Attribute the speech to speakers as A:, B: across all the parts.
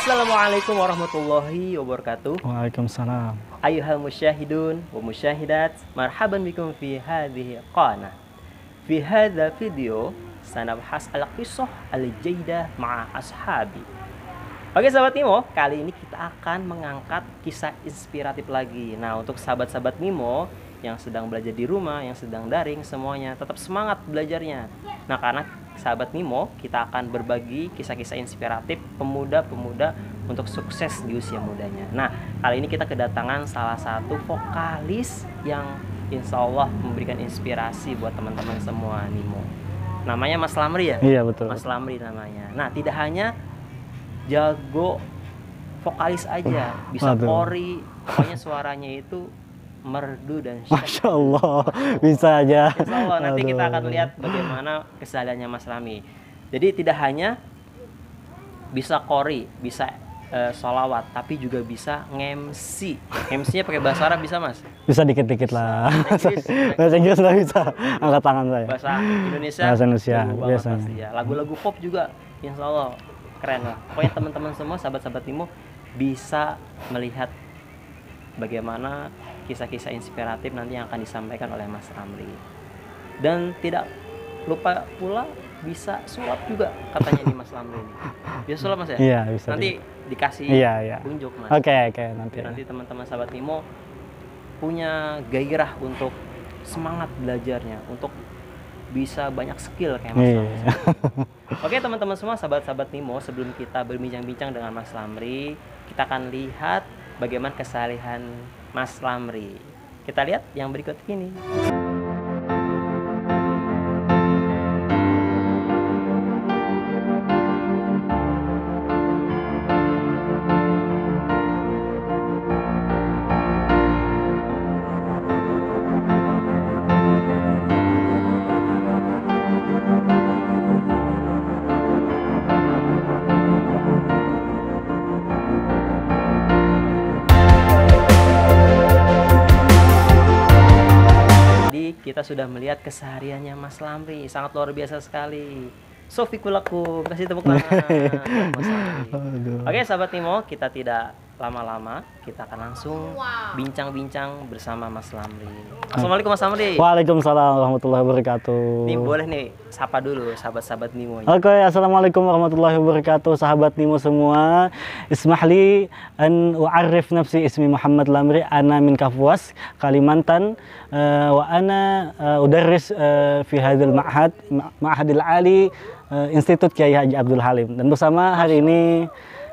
A: Assalamualaikum warahmatullahi wabarakatuh.
B: Waalaikumsalam.
A: Ayuhal musyahidun wa musyahidat, marhaban bikum fi hadhihi qanah. Fi hadha video sanabhas al-qissah al-jaydah ma'a ashabi. Oke sahabat Mimo, kali ini kita akan mengangkat kisah inspiratif lagi. Nah, untuk sahabat-sahabat Mimo yang sedang belajar di rumah, yang sedang daring, semuanya tetap semangat belajarnya. Nah, karena sahabat Mimo, kita akan berbagi kisah-kisah inspiratif pemuda-pemuda untuk sukses di usia mudanya. Nah, kali ini kita kedatangan salah satu vokalis yang insya Allah memberikan inspirasi buat teman-teman semua Mimo. Namanya Mas Lamri ya?
B: Iya betul.
A: Mas Lamri namanya. Nah, tidak hanya jago vokalis aja, bisa kori, pokoknya suaranya itu merdu dan syahdu.
B: Masya Allah, bisa aja.
A: Insya Allah nanti kita akan lihat bagaimana kesehariannya Mas Lami. Jadi tidak hanya bisa kori, bisa sholawat, tapi juga bisa nge-MC. MC-nya pakai bahasa Arab bisa Mas?
B: Bisa dikit-dikit lah. Bahasa Inggris nggak bisa, angkat tangan saya.
A: Bahasa Indonesia?
B: Bahasa Indonesia, biasanya.
A: Ya. Lagu-lagu pop juga, insya Allah keren lah. Pokoknya teman-teman semua, sahabat-sahabat Mimo bisa melihat bagaimana kisah-kisah inspiratif nanti yang akan disampaikan oleh Mas Ramli. Dan tidak lupa pula bisa sulap juga katanya nih Mas Ramli ini. Bisa sulap Mas ya?
B: Iya bisa.
A: Nanti dikasih tunjuk Mas.
B: Oke nanti.
A: Nanti teman-teman sahabat Mimo punya gairah untuk semangat belajarnya, untuk bisa banyak skill kayak Mas Ramli. Oke teman-teman semua, sahabat-sahabat Mimo, sebelum kita berbincang-bincang dengan Mas Lamri, kita akan lihat bagaimana keseharian Mas Lamri. Kita lihat yang berikut ini. Kita sudah melihat kesehariannya Mas Lamri, sangat luar biasa sekali. Sofikulakum, kasih tepuk tangan. Oke sahabat Mimo, kita tidak lama-lama, kita akan langsung bincang-bincang bersama Mas Lamri. Assalamualaikum Mas Lamri.
B: Waalaikumsalam warahmatullahi wabarakatuh.
A: Ini boleh nih, sapa dulu sahabat-sahabat Mimo.
B: Oke, assalamualaikum warahmatullahi wabarakatuh, sahabat Mimo semua. Ismahli an u'arrif nafsi, ismi Muhammad Lamri, ana min Kapuas, Kalimantan, wa ana udarris fi hadzal ma'hadil ali, Institut Kiai Haji Abdul Halim. Dan bersama hari ini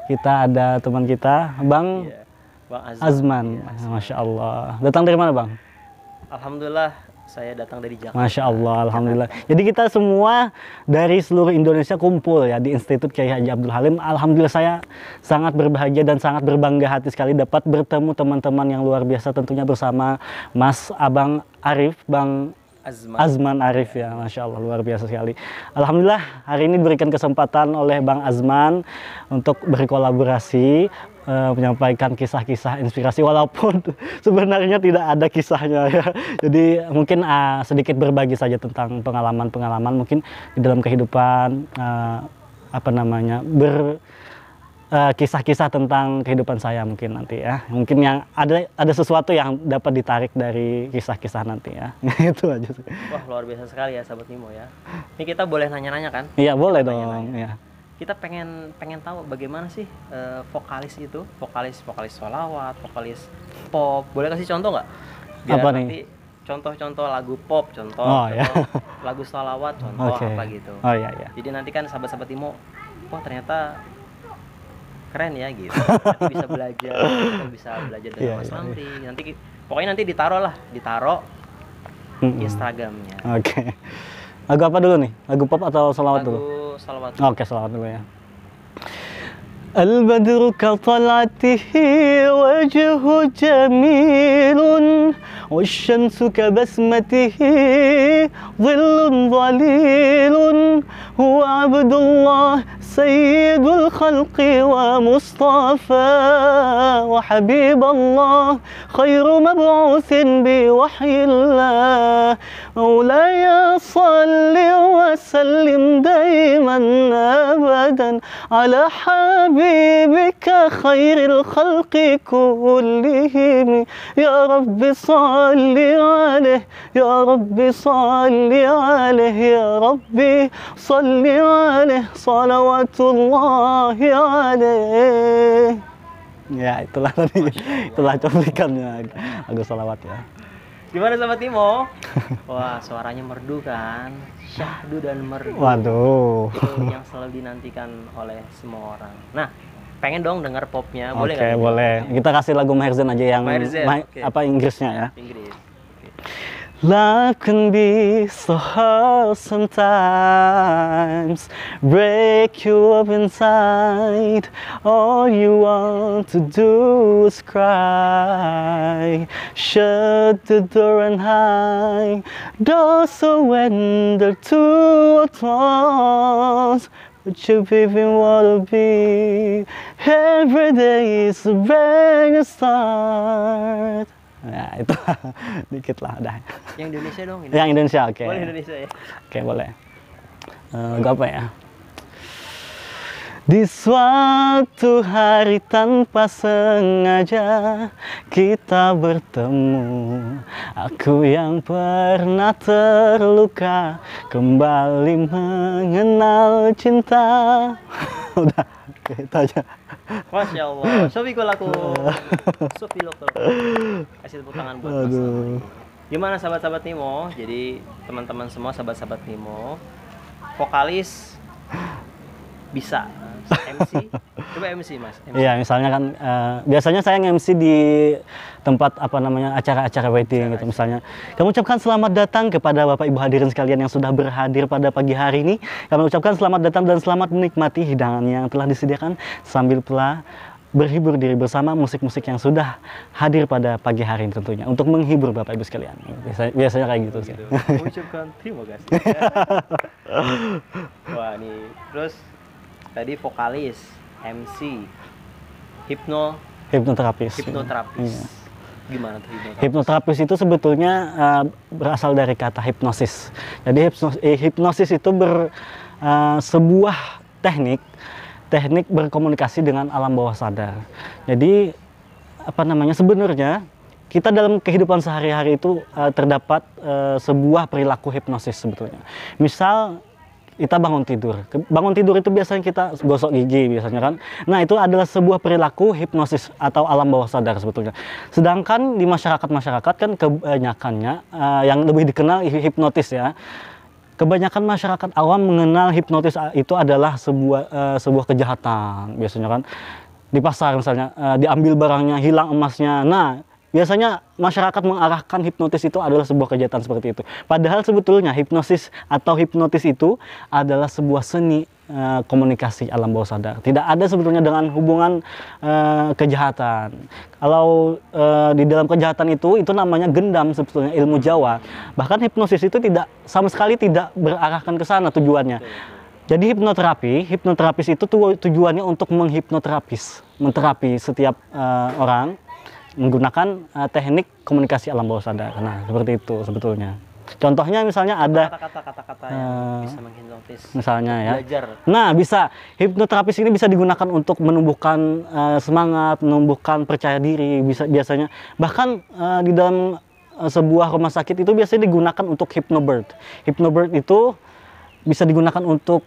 B: kita ada teman kita, Bang Azman. Masya Allah. Datang dari mana Bang?
A: Alhamdulillah, saya datang dari Jakarta.
B: Masya Allah, alhamdulillah. Jadi kita semua dari seluruh Indonesia kumpul ya di Institut Kiai Haji Abdul Halim. Alhamdulillah saya sangat berbahagia dan sangat berbangga hati sekali dapat bertemu teman-teman yang luar biasa, tentunya bersama Mas Abang Arif, Bang Azman Arif ya, Masya Allah luar biasa sekali. Alhamdulillah hari ini diberikan kesempatan oleh Bang Azman untuk berkolaborasi, menyampaikan kisah-kisah inspirasi walaupun sebenarnya tidak ada kisahnya ya. Jadi mungkin sedikit berbagi saja tentang pengalaman-pengalaman mungkin di dalam kehidupan, kisah-kisah tentang kehidupan saya mungkin nanti ya. Mungkin yang ada sesuatu yang dapat ditarik dari kisah-kisah nanti ya. Itu aja sih.
A: Wah, luar biasa sekali ya sahabat Mimo ya. Ini kita boleh nanya-nanya kan?
B: Iya, boleh dong ya.
A: Kita pengen tahu bagaimana sih vokalis itu, vokalis sholawat, vokalis pop. Boleh kasih contoh nggak? Biar
B: apa
A: nanti contoh-contoh lagu pop, lagu sholawat, contoh apa gitu.
B: Oh iya.
A: Jadi nanti kan sahabat-sahabat Mimo, wah ternyata keren ya gitu. Nanti bisa belajar, dengan Mas Lamri. Pokoknya nanti ditaruh Instagramnya.
B: Oke. Lagu apa dulu nih? Lagu pop atau sholawat dulu?
A: Lagu sholawat.
B: Oke, sholawat dulu ya. البدر كطلعته وجهه جميل والشمس كبسمته ظل ظليل هو عبد الله سيد الخلق الخلق ومصطفى وحبيب الله خير مبعوث بوحي الله مولاي صل وسلم دائما أبدا على حبيبك خير الخلق كلهم يا رب صل عليه يا رب صل عليه يا رب صل عليه صلوات الله عليه. Ya itulah tadi, itulah cuplikannya lagu salawat ya.
A: Gimana sahabat Timo? Wah, suaranya merdu kan? Syahdu dan merdu.
B: Waduh.
A: Itu yang selalu dinantikan oleh semua orang. Nah, pengen dong dengar popnya, boleh
B: Oke,
A: nggak?
B: boleh. Kita kasih lagu Maherzen aja yang
A: Maherzen,
B: apa Inggrisnya ya.
A: Inggris.
B: Life can be so hard sometimes, break you up inside. All you want to do is cry. Shut the door and hide. Don't surrender to what was. But you even wanna be. Every day is a brand new start. Ya itu dikit lah udah.
A: Yang Indonesia dong.
B: Yang Indonesia, oke.
A: Boleh Indonesia ya.
B: Oke, boleh. Lagu apa ya? Di suatu hari tanpa sengaja kita bertemu. Aku yang pernah terluka kembali mengenal cinta. Udah, itu aja.
A: Masya Allah. Sofi laku. Sofi lokal. Kasih tepuk tangan buat Mas Lama. Gimana sahabat-sahabat Nimo? Jadi teman-teman semua sahabat-sahabat Nimo, vokalis bisa MC. Coba MC Mas.
B: Iya, misalnya kan biasanya saya nge-MC di tempat apa namanya acara-acara wedding gitu misalnya. Kami ucapkan selamat datang kepada Bapak Ibu hadirin sekalian yang sudah berhadir pada pagi hari ini. Kami ucapkan selamat datang dan selamat menikmati hidangan yang telah disediakan sambil pula berhibur diri bersama musik-musik yang sudah hadir pada pagi hari ini tentunya untuk menghibur Bapak Ibu sekalian. Biasanya kayak gitu sih.
A: Ucapkan terima kasih. Wah, nih. Terus tadi vokalis, MC, hipnoterapis.
B: Iya.
A: Gimana tuh hipnoterapis?
B: Hipnoterapis itu sebetulnya berasal dari kata hipnosis. Jadi hipnosis itu sebuah teknik berkomunikasi dengan alam bawah sadar. Jadi apa namanya sebenarnya kita dalam kehidupan sehari-hari itu terdapat sebuah perilaku hipnosis sebetulnya. Misal kita bangun tidur. Bangun tidur itu biasanya kita gosok gigi biasanya kan. Nah, itu adalah sebuah perilaku hipnosis atau alam bawah sadar sebetulnya. Sedangkan di masyarakat kan kebanyakannya yang lebih dikenal hipnotis ya. Kebanyakan masyarakat awam mengenal hipnotis itu adalah sebuah kejahatan biasanya kan. Di pasar misalnya diambil barangnya, hilang emasnya. Nah, biasanya masyarakat mengarahkan hipnotis itu adalah sebuah kejahatan seperti itu. Padahal sebetulnya hipnosis itu adalah sebuah seni komunikasi alam bawah sadar. Tidak ada sebetulnya dengan hubungan kejahatan. Kalau di dalam kejahatan itu namanya gendam sebetulnya ilmu Jawa. Bahkan hipnosis itu sama sekali tidak berarahkan ke sana tujuannya. Jadi hipnoterapis itu tujuannya untuk menterapi setiap orang menggunakan teknik komunikasi alam bawah sadar. Nah, seperti itu sebetulnya. Contohnya misalnya ada
A: kata-kata yang bisa menghipnotis.
B: Misalnya ya.
A: Belajar.
B: Nah, bisa hipnoterapis ini bisa digunakan untuk menumbuhkan semangat, menumbuhkan percaya diri, biasanya bahkan di dalam sebuah rumah sakit itu biasanya digunakan untuk hypnobirth. Hypnobirth itu bisa digunakan untuk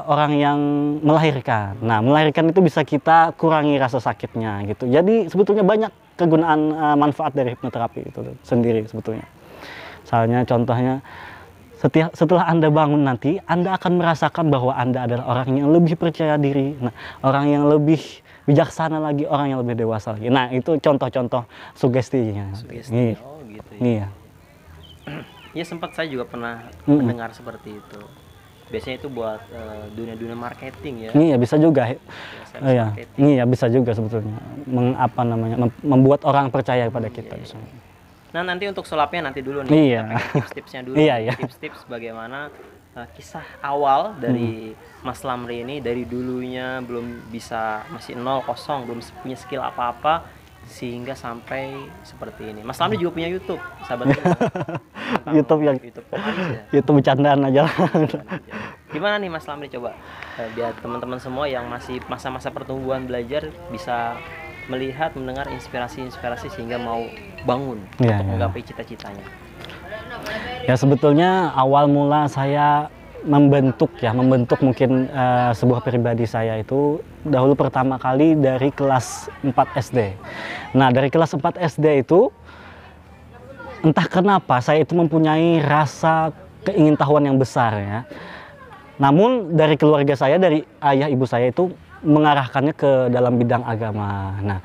B: orang yang melahirkan. Nah, melahirkan itu bisa kita kurangi rasa sakitnya gitu. Jadi sebetulnya banyak kegunaan manfaat dari hipnoterapi itu sendiri sebetulnya. Misalnya contohnya setelah Anda bangun nanti, Anda akan merasakan bahwa Anda adalah orang yang lebih percaya diri, orang yang lebih bijaksana lagi, orang yang lebih dewasa lagi. Nah, itu contoh-contoh sugestinya.
A: Sugesti. Oh, gitu ya.
B: Iya.
A: Ya, sempat saya juga pernah mendengar seperti itu. Biasanya itu buat dunia-dunia marketing ya.
B: Iya, bisa juga.
A: Iya.
B: Iya, bisa juga sebetulnya. Membuat orang percaya kepada kita.
A: Nah, nanti untuk sulapnya nanti dulu nih.
B: Iya.
A: Tips-tipsnya dulu.
B: Iya.
A: Tips-tips bagaimana kisah awal dari Mas Lamri ini, dari dulunya belum bisa, masih 0 kosong, belum punya skill apa-apa sehingga sampai seperti ini. Mas Lamri juga punya YouTube, sahabat
B: YouTube yang
A: YouTube vokalis ya.
B: YouTube bercandaan aja lah.
A: Gimana nih Mas Lamri, coba biar teman-teman semua yang masih masa-masa pertumbuhan belajar bisa melihat, mendengar inspirasi-inspirasi sehingga mau bangun untuk menggapai cita-citanya.
B: Ya sebetulnya awal mula saya membentuk mungkin sebuah pribadi saya itu dahulu pertama kali dari kelas 4 SD. Nah, dari kelas 4 SD itu entah kenapa saya itu mempunyai rasa keingintahuan yang besar ya. Namun dari keluarga saya, dari ayah ibu saya itu mengarahkannya ke dalam bidang agama. Nah,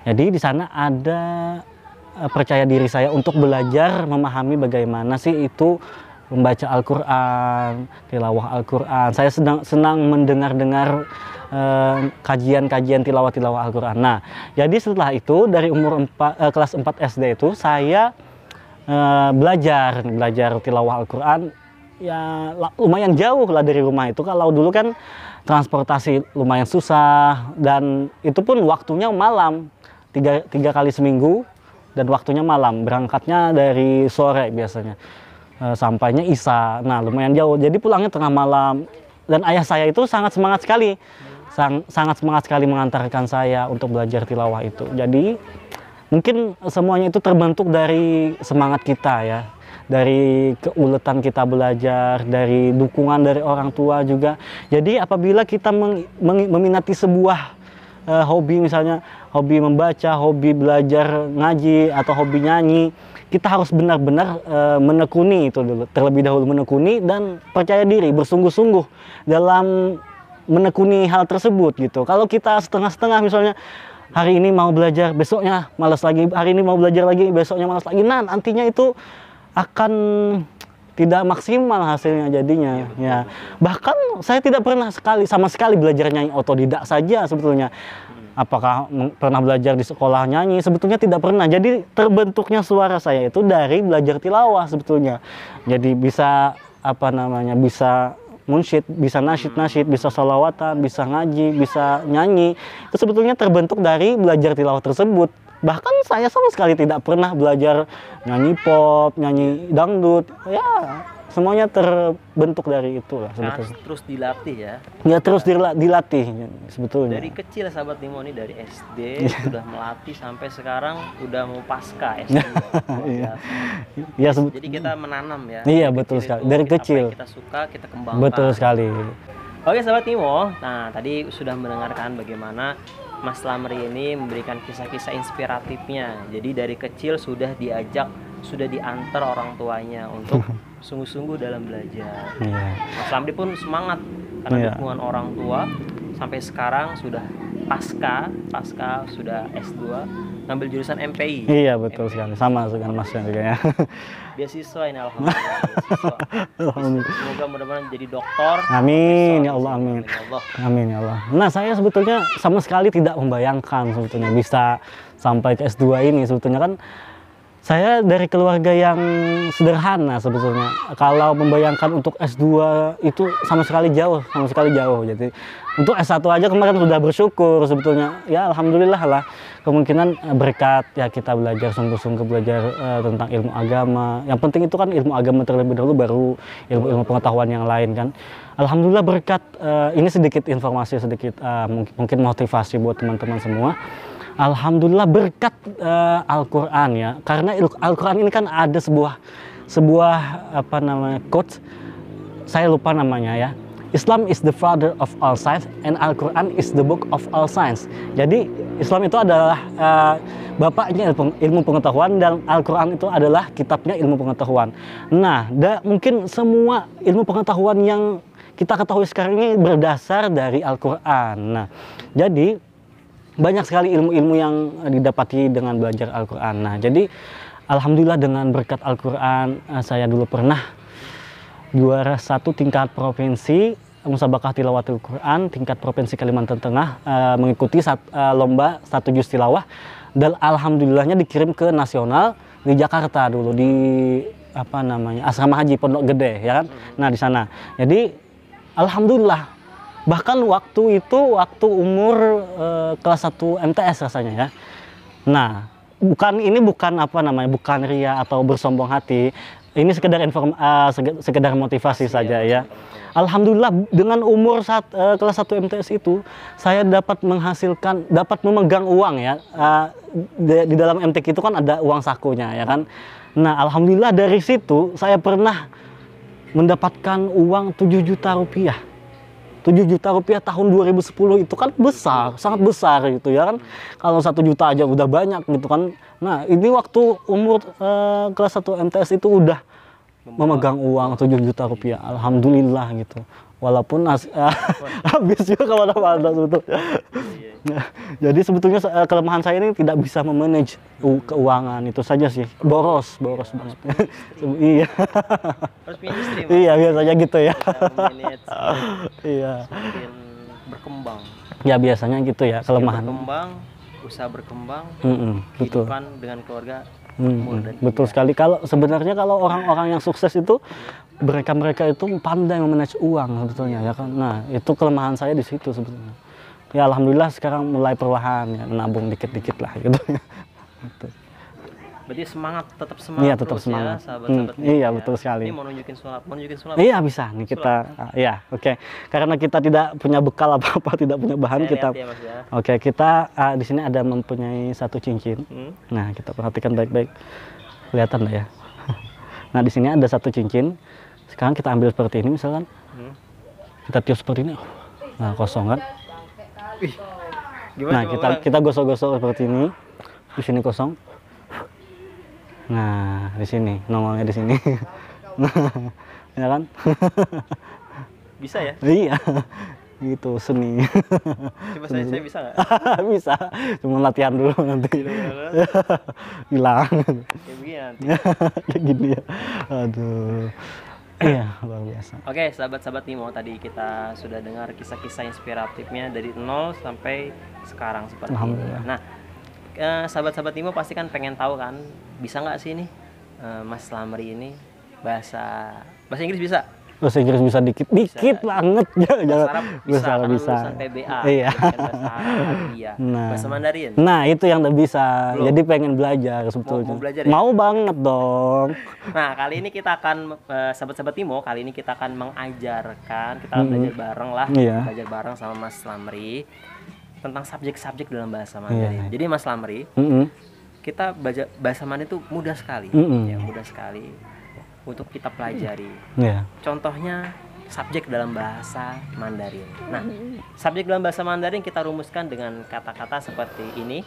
B: jadi di sana ada percaya diri saya untuk belajar memahami bagaimana sih itu membaca Al-Quran, tilawah Al-Quran. Saya senang mendengar-dengar kajian-kajian tilawah Al-Quran. Nah, jadi setelah itu dari umur kelas 4 SD itu saya belajar tilawah Al-Quran. Ya lumayan jauh lah dari rumah itu. Kalau dulu kan transportasi lumayan susah dan itu pun waktunya malam, tiga kali seminggu dan waktunya malam. Berangkatnya dari sore biasanya, sampainya Isya. Nah lumayan jauh, jadi pulangnya tengah malam. Dan ayah saya itu sangat semangat sekali, sangat semangat sekali mengantarkan saya untuk belajar tilawah itu. Jadi mungkin semuanya itu terbentuk dari semangat kita ya, dari keuletan kita belajar, dari dukungan dari orang tua juga. Jadi apabila kita meminati sebuah hobi, misalnya hobi membaca, hobi belajar ngaji, atau hobi nyanyi, kita harus benar-benar menekuni itu dulu, terlebih dahulu menekuni dan percaya diri, bersungguh-sungguh dalam menekuni hal tersebut gitu. Kalau kita setengah-setengah, misalnya hari ini mau belajar, besoknya malas lagi, hari ini mau belajar lagi, besoknya malas lagi, nah nantinya itu akan tidak maksimal hasilnya jadinya ya. Bahkan saya tidak pernah sama sekali belajar nyanyi otodidak saja sebetulnya. Apakah pernah belajar di sekolah nyanyi? Sebetulnya tidak pernah. Jadi terbentuknya suara saya itu dari belajar tilawah sebetulnya. Jadi bisa bisa munsyid, bisa nasyid, bisa sholawatan, bisa ngaji, bisa nyanyi. Itu sebetulnya terbentuk dari belajar tilawah tersebut. Bahkan saya sama sekali tidak pernah belajar nyanyi pop, nyanyi dangdut. Ya, semuanya terbentuk dari itu lah sebetulnya.
A: Terus dilatih ya?
B: Ya, terus dilatih sebetulnya.
A: Dari kecil sahabat Nimo ini, dari SD sudah melatih sampai sekarang udah mau pasca SD.
B: Iya. Ya,
A: jadi kita menanam ya.
B: Iya, betul sekali. Dari kecil.
A: Apa yang kita suka, kita kembangkan.
B: Betul sekali.
A: Oke sahabat Nimo, nah tadi sudah mendengarkan bagaimana Mas Lamri ini memberikan kisah-kisah inspiratifnya. Jadi dari kecil sudah diajak, sudah diantar orang tuanya untuk sungguh-sungguh dalam belajar. Mas Lamri pun semangat karena dukungan orang tua. Sampai sekarang sudah pasca sudah S2, ngambil jurusan MPI.
B: Iya betul sekali, sama dengan Mas juga ya.
A: Beasiswa ini alhamdulillah. Semoga mudah-mudahan jadi dokter.
B: Amin ya Allah, amin. Amin ya Allah. Nah saya sebetulnya sama sekali tidak membayangkan sebetulnya bisa sampai ke S2 ini. Sebetulnya kan saya dari keluarga yang sederhana sebetulnya. Kalau membayangkan untuk S2 itu sama sekali jauh. Jadi untuk S1 aja kemarin sudah bersyukur sebetulnya. Ya alhamdulillah lah. Kemungkinan berkat ya kita belajar sungguh-sungguh belajar tentang ilmu agama. Yang penting itu kan ilmu agama terlebih dahulu, baru ilmu pengetahuan yang lain kan. Alhamdulillah berkat ini sedikit informasi, sedikit mungkin motivasi buat teman-teman semua. Alhamdulillah berkat Al-Quran ya, karena Al-Quran ini kan ada sebuah quote, saya lupa namanya ya. Islam is the father of all science and Al-Quran is the book of all science. Jadi Islam itu adalah bapaknya ilmu pengetahuan dan Al-Quran itu adalah kitabnya ilmu pengetahuan. Nah, mungkin semua ilmu pengetahuan yang kita ketahui sekarang ini berdasar dari Al-Quran. Nah, jadi banyak sekali ilmu-ilmu yang didapati dengan belajar Al-Quran. Nah, jadi alhamdulillah dengan berkat Al-Quran, saya dulu pernah juara 1 tingkat provinsi musabaqah tilawatul Quran tingkat provinsi Kalimantan Tengah, mengikuti lomba 1 juz tilawah, dan alhamdulillahnya dikirim ke nasional di Jakarta dulu, di apa namanya, asrama haji Pondok Gede ya kan. Nah di sana. Jadi alhamdulillah, bahkan waktu itu waktu umur kelas 1 MTS rasanya ya. Nah, bukan apa namanya, bukan ria atau bersombong hati. Ini sekedar motivasi saja ya. Alhamdulillah dengan umur kelas 1 MTS itu saya dapat memegang uang ya. Di dalam MTQ itu kan ada uang sakunya ya kan. Nah, alhamdulillah dari situ saya pernah mendapatkan uang 7 juta rupiah. 7 juta rupiah tahun 2010 itu kan besar, sangat besar gitu ya kan. Kalau 1 juta aja udah banyak gitu kan. Nah, ini waktu umur kelas 1 MTS itu udah memegang uang 7 juta rupiah. Alhamdulillah gitu. Walaupun habis juga kemana-mana sebetulnya. Jadi sebetulnya kelemahan saya ini tidak bisa memanage keuangan, itu saja sih. Boros banget. Iya.
A: Harus punya istri, Mas.
B: Iya, biasanya gitu ya.
A: Memanage,
B: Iya.
A: semakin berkembang.
B: Ya biasanya gitu ya, kelemahan.
A: Usaha berkembang,
B: betul.
A: kehidupan dengan keluarga.
B: Betul sekali. Kalau sebenarnya kalau orang-orang yang sukses itu mereka itu pandai memanage uang sebetulnya ya kan. Nah, itu kelemahan saya di situ sebetulnya. Ya alhamdulillah sekarang mulai perlahan ya, menabung dikit-dikit lah gitu. Gitu.
A: Berarti tetap semangat.
B: Iya, tetap
A: terus
B: semangat.
A: Ya, sahabat-sahabat.
B: Iya, betul sekali.
A: Ini mau nunjukin sulap.
B: Iya, bisa nih kita. Ya, oke. Karena kita tidak punya bekal apa-apa, tidak punya bahan,
A: Saya
B: kita.
A: lihat ya, Mas, ya.
B: Oke, kita di sini ada mempunyai 1 cincin. Nah, kita perhatikan baik-baik. Kelihatan nggak ya? Nah, di sini ada 1 cincin. Sekarang kita ambil seperti ini misalkan. Kita tiup seperti ini. Nah, kosong kan? Nah, kita gosok-gosok seperti ini. Di sini kosong. Nah, di sini nongolnya di sini. Nah, ya kan?
A: Bisa ya?
B: Iya. Gitu seni.
A: Coba saya bisa nggak?
B: Bisa. Cuma latihan dulu nanti. Hilang.
A: Kayak begini nanti.
B: Kayak gini ya. Aduh. Iya, luar biasa.
A: Oke, sahabat-sahabat Nimo, tadi kita sudah dengar kisah-kisah inspiratifnya dari 0 sampai sekarang seperti ini. Nah, sahabat-sahabat Nimo pasti kan pengen tahu kan, bisa nggak sih ini Mas Lamri ini bahasa Inggris bisa?
B: Bahasa Inggris bisa dikit banget.
A: Bahasa Arab bisa, karena
B: bisa.
A: lulusan PBA.
B: Iya.
A: Bahasa Arab, iya. Bahasa Mandarin.
B: Nah, itu yang tak bisa.
A: Belum.
B: Jadi pengen belajar sebetulnya.
A: Mau belajar ya?
B: Mau banget dong.
A: Nah, kali ini kita akan sahabat-sahabat Timo, kali ini kita akan mengajarkan, kita belajar bareng lah, belajar bareng sama Mas Lamri tentang subjek-subjek dalam bahasa Mandarin. Jadi Mas Lamri, kita belajar bahasa Mandarin itu mudah sekali, ya mudah sekali untuk kita pelajari. Contohnya subjek dalam bahasa Mandarin. Nah, subjek dalam bahasa Mandarin kita rumuskan dengan kata-kata seperti ini.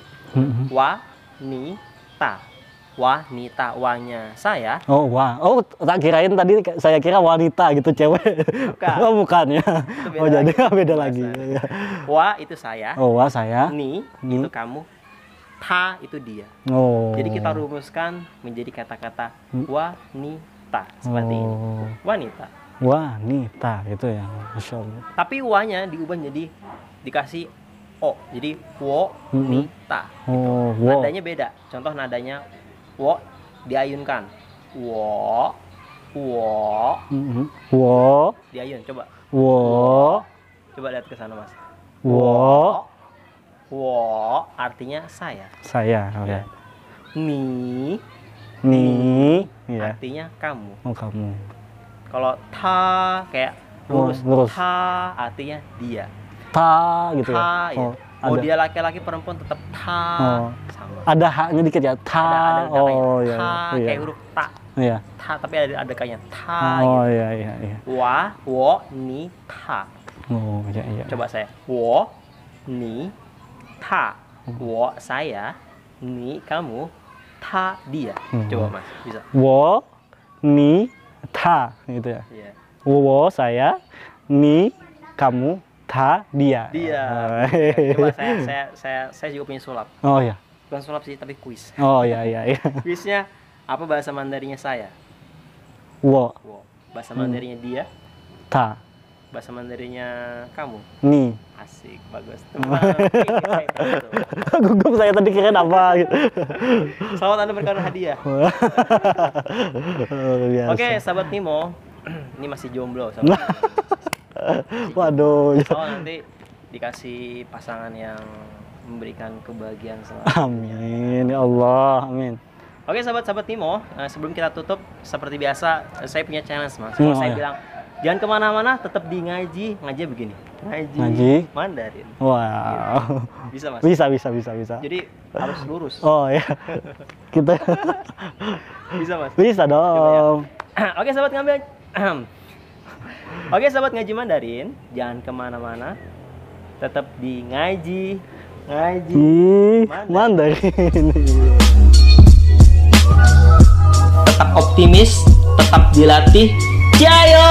A: Wanita. Wanita, wanya saya.
B: Oh, wah. Oh, tak kirain tadi saya kira wanita gitu, cewek.
A: Bukan.
B: Oh, bukan ya. Oh, jadi beda lagi.
A: Wa itu saya.
B: Oh, wa saya.
A: Ni itu kamu. Ta itu dia.
B: Oh.
A: Jadi kita rumuskan menjadi kata-kata wanita seperti ini. Wanita.
B: Wanita gitu ya. Masya Allah.
A: Tapi wa-nya diubah jadi dikasih o. Jadi wo nita.
B: Oh,
A: gitu. Nadanya beda. Contoh nadanya wo diayunkan. Wo diayun, coba. Coba lihat ke sana, Mas. Wo artinya saya.
B: Saya, oke.
A: Ya. Ni
B: ya.
A: artinya kamu.
B: Oh, kamu.
A: Kalau ta kayak lurus. Ta artinya dia.
B: Ta gitu
A: ta,
B: ya.
A: Mau dia laki-laki perempuan tetap ta sama.
B: Ada haknya dikit ya. Ta.
A: Oh
B: iya.
A: Ta kayak huruf ta.
B: Iya.
A: Ta tapi ada kayaknya ta.
B: Oh
A: gitu.
B: iya.
A: Wo ni ta.
B: Oh iya.
A: Coba saya. Wo ni ta. Wo saya, ni kamu, ta dia. Coba Mas, bisa.
B: Wo ni ta gitu ya.
A: Iya.
B: Wo saya, ni kamu, ta dia.
A: Dia. Coba saya juga punya sulap.
B: Oh iya.
A: Bukan sulap sih, tapi kuis.
B: Oh iya.
A: Kuisnya apa bahasa Mandarinnya saya?
B: Wo.
A: Bahasa Mandarinnya dia?
B: Ta.
A: bahasa Mandarinnya kamu?
B: Nih.
A: Asik, bagus.
B: Gugup saya tadi kirain apa gitu.
A: Selamat Anda berkah hadiah.
B: Biasa.
A: Oke, sahabat Nimo. Ini masih jomblo, sahabat.
B: Waduh.
A: Oh, nanti dikasih pasangan yang memberikan kebahagiaan selalu.
B: Amin ya Allah, amin.
A: Oke, sahabat-sahabat Nimo, sebelum kita tutup seperti biasa, saya punya challenge, Mas. Kalau saya bilang jangan kemana-mana, tetap di ngaji begini. Ngaji Mandarin.
B: Wow.
A: Bisa, Mas?
B: Bisa.
A: Jadi harus lurus.
B: Oh ya. Kita
A: Bisa, Mas?
B: bisa dong.
A: Oke, sahabat ngambil. Oke, sahabat ngaji Mandarin, jangan kemana-mana, tetap di ngaji
B: Mandarin.
A: Tetap optimis, tetap dilatih. Jayo!